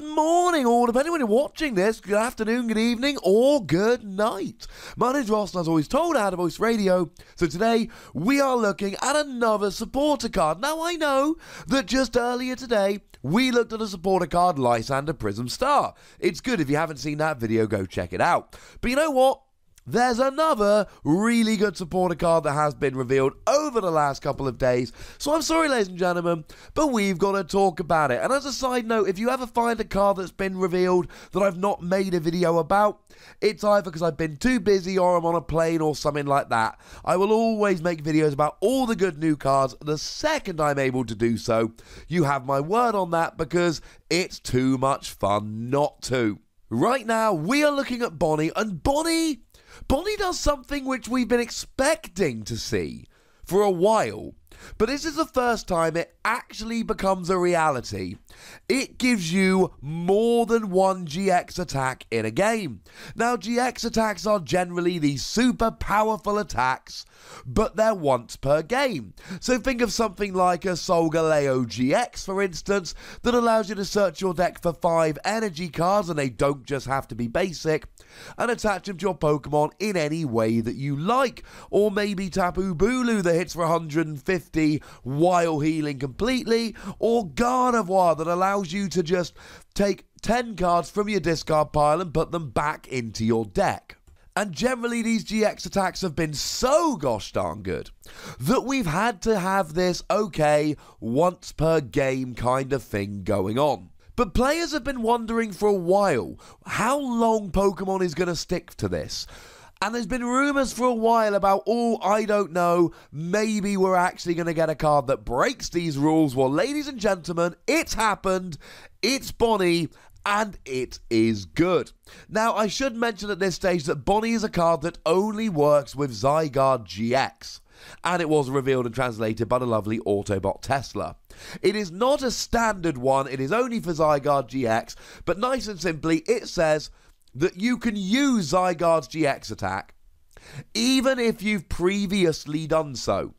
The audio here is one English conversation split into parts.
good morning, or depending when you're watching this, good afternoon, good evening, or good night. My name's Ross, and as always told, I had a voice radio. So today, we are looking at another supporter card. Now, I know that just earlier today, we looked at a supporter card, Lysander Prism Star. It's good. If you haven't seen that video, go check it out. But you know what? There's another really good supporter card that has been revealed over the last couple of days. So I'm sorry, ladies and gentlemen, but we've got to talk about it. And as a side note, if you ever find a card that's been revealed that I've not made a video about, it's either because I've been too busy or I'm on a plane or something like that. I will always make videos about all the good new cards the second I'm able to do so. You have my word on that, because it's too much fun not to. Right now, we are looking at Bonnie, and Bonnie does something which we've been expecting to see for a while, but this is the first time it actually becomes a reality. It gives you more than one GX attack in a game. Now, GX attacks are generally these super powerful attacks, but they're once per game. So think of something like a Solgaleo GX, for instance, that allows you to search your deck for 5 energy cards, and they don't just have to be basic, and attach them to your Pokemon in any way that you like. Or maybe Tapu Bulu that hits for 150 while healing completely, or Gardevoir that allows you to just take 10 cards from your discard pile and put them back into your deck. And generally these GX attacks have been so gosh darn good that we've had to have this once per game kind of thing going on. But players have been wondering for a while how long Pokemon is going to stick to this. And there's been rumours for a while about, I don't know, maybe we're actually going to get a card that breaks these rules. Well, ladies and gentlemen, it's happened. It's Bonnie, and it is good. Now, I should mention at this stage that Bonnie is a card that only works with Zygarde GX. And it was revealed and translated by the lovely Autobot Tesla. It is not a standard one, it is only for Zygarde GX, but nice and simply, it says that you can use Zygarde's GX attack, even if you've previously done so,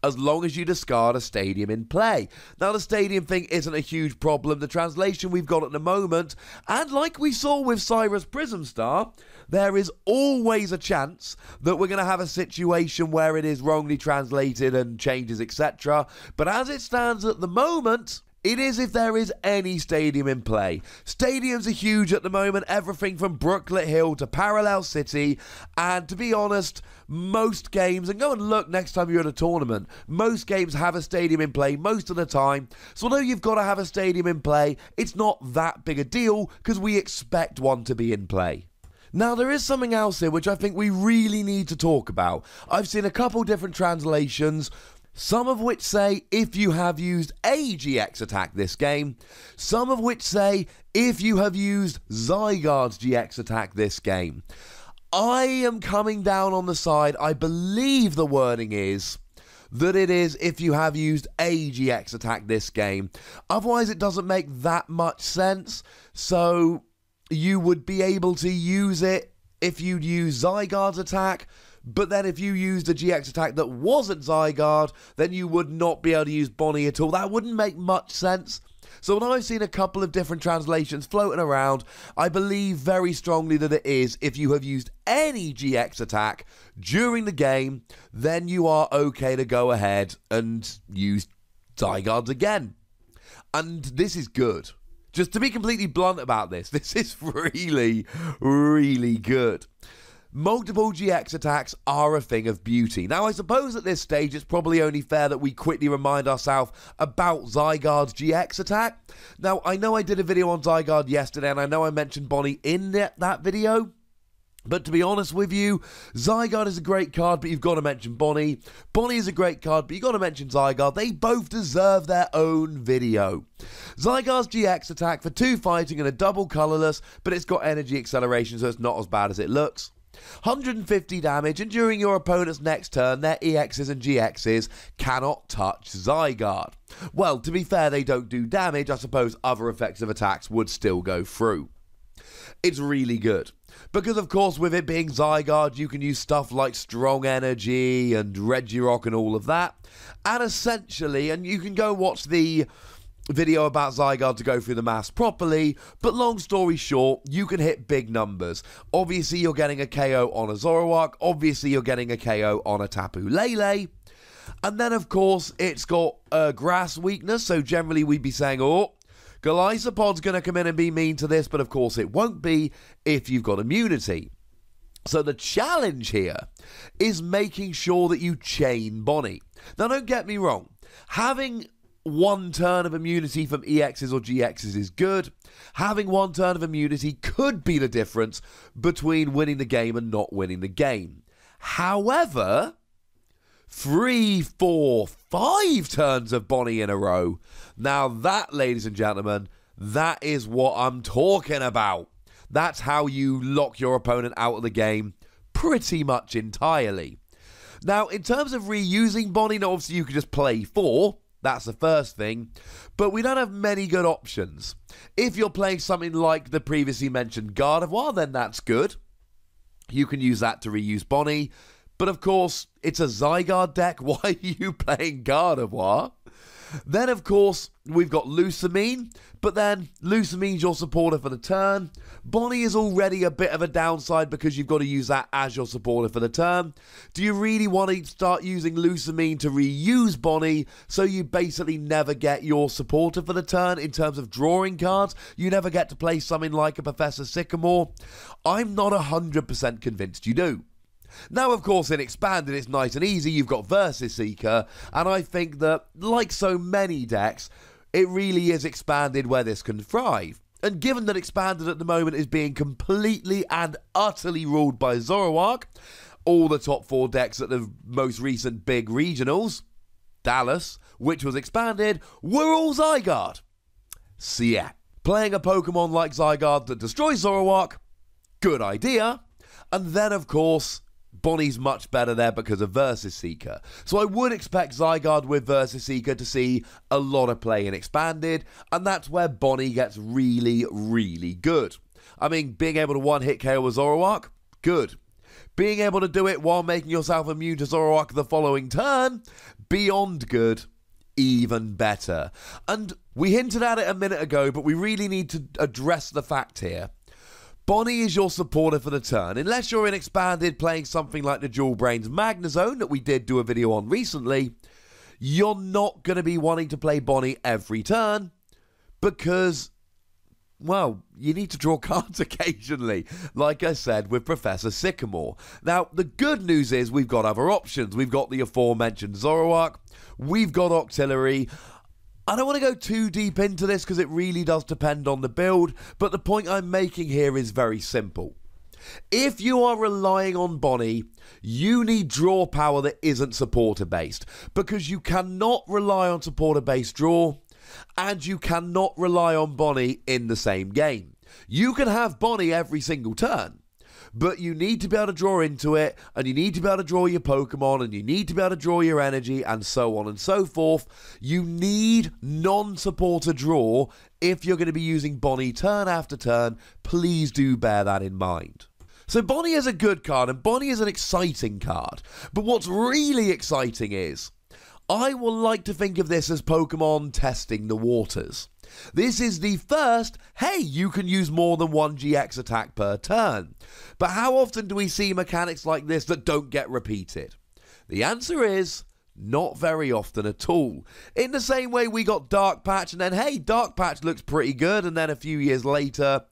as long as you discard a stadium in play. Now, the stadium thing isn't a huge problem. The translation we've got at the moment, and like we saw with Cyrus Prism Star, there is always a chance that we're going to have a situation where it is wrongly translated and changes, etc. But as it stands at the moment, it is if there is any stadium in play. Stadiums are huge at the moment, everything from Brooklet Hill to Parallel City, and to be honest, most games, and go and look next time you're at a tournament, most games have a stadium in play most of the time. So although you've got to have a stadium in play, it's not that big a deal because we expect one to be in play. Now, there is something else here which I think we really need to talk about. I've seen a couple different translations, some of which say if you have used a GX attack this game, some of which say if you have used Zygarde's GX attack this game. I am coming down on the side, I believe the wording is that it is if you have used a GX attack this game. Otherwise it doesn't make that much sense, so you would be able to use it if you'd use Zygarde's attack, but then if you used a GX attack that wasn't Zygarde, then you would not be able to use Bonnie at all. That wouldn't make much sense. So when I've seen a couple of different translations floating around, I believe very strongly that it is if you have used any GX attack during the game, then you are okay to go ahead and use Zygarde again. And this is good. Just to be completely blunt about this is really, really good. Multiple GX attacks are a thing of beauty. Now, I suppose at this stage it's probably only fair that we quickly remind ourselves about Zygarde's GX attack. Now, I know I did a video on Zygarde yesterday, and I know I mentioned Bonnie in that video. But to be honest with you, Zygarde is a great card, but you've got to mention Bonnie. Bonnie is a great card, but you've got to mention Zygarde. They both deserve their own video. Zygarde's GX attack for 2 fighting and a double colourless, but it's got energy acceleration, so it's not as bad as it looks. 150 damage, and during your opponent's next turn, their EXs and GXs cannot touch Zygarde. Well, to be fair, they don't do damage. I suppose other effective attacks would still go through. It's really good. Because, of course, with it being Zygarde, you can use stuff like Strong Energy and Regirock and all of that. And essentially, and you can go watch the video about Zygarde to go through the maths properly, but long story short, you can hit big numbers. Obviously, you're getting a KO on a Zoroark. Obviously, you're getting a KO on a Tapu Lele. And then, of course, it's got a grass weakness, so generally we'd be saying, oh, Golisopod's going to come in and be mean to this, but of course it won't be if you've got immunity. So the challenge here is making sure that you chain Bonnie. Now, don't get me wrong. Having one turn of immunity from EXs or GXs is good. Having one turn of immunity could be the difference between winning the game and not winning the game. However, 3, 4, 5 turns of Bonnie in a row. Now that, ladies and gentlemen, that is what I'm talking about. That's how you lock your opponent out of the game pretty much entirely. Now, in terms of reusing Bonnie, now obviously you could just play 4. That's the first thing. But we don't have many good options. If you're playing something like the previously mentioned Gardevoir, then that's good. You can use that to reuse Bonnie. But of course, it's a Zygarde deck. Why are you playing Gardevoir? Then, of course, we've got Lusamine, but then Lusamine's your supporter for the turn. Bonnie is already a bit of a downside because you've got to use that as your supporter for the turn. Do you really want to start using Lusamine to reuse Bonnie so you basically never get your supporter for the turn in terms of drawing cards? You never get to play something like a Professor Sycamore? I'm not 100% convinced you do. Now, of course, in Expanded, it's nice and easy. You've got Versus Seeker, and I think that, like so many decks, it really is Expanded where this can thrive. And given that Expanded at the moment is being completely and utterly ruled by Zoroark, all the top 4 decks at the most recent big regionals, Dallas, which was Expanded, were all Zygarde. So yeah, playing a Pokemon like Zygarde that destroys Zoroark, good idea. And then, of course, Bonnie's much better there because of Versus Seeker. So I would expect Zygarde with Versus Seeker to see a lot of play in Expanded, and that's where Bonnie gets really, really good. I mean, being able to one-hit KO a Zoroark, good. Being able to do it while making yourself immune to Zoroark the following turn, beyond good, even better. And we hinted at it a minute ago, but we really need to address the fact here. Bonnie is your supporter for the turn. Unless you're in Expanded playing something like the Dual Brains Magnezone that we did do a video on recently, you're not going to be wanting to play Bonnie every turn because, well, you need to draw cards occasionally, like I said with Professor Sycamore. Now, the good news is we've got other options. We've got the aforementioned Zoroark, we've got Octillery. I don't want to go too deep into this because it really does depend on the build, but the point I'm making here is very simple. If you are relying on Bonnie, you need draw power that isn't supporter-based, because you cannot rely on supporter-based draw, and you cannot rely on Bonnie in the same game. You can have Bonnie every single turn, but you need to be able to draw into it, and you need to be able to draw your Pokemon, and you need to be able to draw your energy, and so on and so forth. You need non-supporter draw if you're going to be using Bonnie turn after turn. Please do bear that in mind. So Bonnie is a good card, and Bonnie is an exciting card. But what's really exciting is, I will like to think of this as Pokemon testing the waters. This is the first, hey, you can use more than one GX attack per turn. But how often do we see mechanics like this that don't get repeated? The answer is, not very often at all. In the same way we got Dark Patch, and then, hey, Dark Patch looks pretty good, and then a few years later,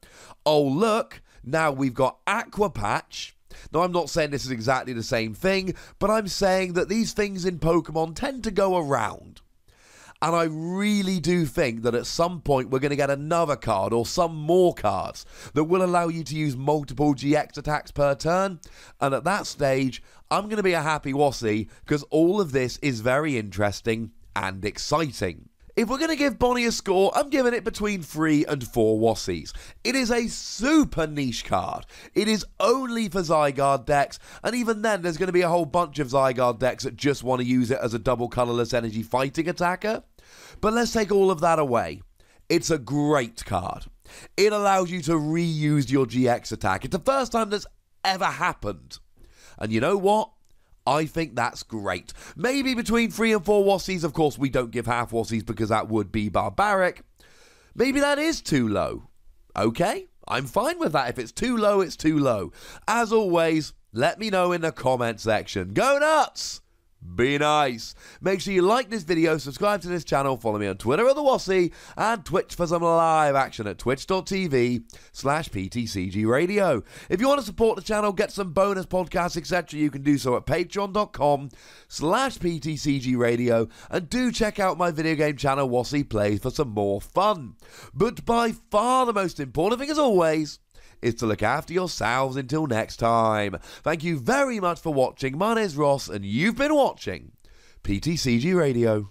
oh look, now we've got Aqua Patch. Now, I'm not saying this is exactly the same thing, but I'm saying that these things in Pokemon tend to go around. And I really do think that at some point we're going to get another card or some more cards that will allow you to use multiple GX attacks per turn. And at that stage, I'm going to be a happy Wassy because all of this is very interesting and exciting. If we're going to give Bonnie a score, I'm giving it between 3 and 4 Wassies. It is a super niche card. It is only for Zygarde decks, and even then there's going to be a whole bunch of Zygarde decks that just want to use it as a double colorless energy fighting attacker. But let's take all of that away. It's a great card. It allows you to reuse your GX attack. It's the first time that's ever happened. And you know what? I think that's great. Maybe between 3 and 4 Wassies. Of course, we don't give half Wassies because that would be barbaric. Maybe that is too low. Okay, I'm fine with that. If it's too low, it's too low. As always, let me know in the comment section. Go nuts! Be nice. Make sure you like this video, subscribe to this channel, follow me on Twitter at the Wassie, and Twitch for some live action at twitch.tv/PTCGRadio. If you want to support the channel, get some bonus podcasts, etc., you can do so at patreon.com/PTCGRadio, and do check out my video game channel, Wassie Plays, for some more fun. But by far the most important thing, as always, is to look after yourselves until next time. Thank you very much for watching. My name's Ross, and you've been watching PTCG Radio.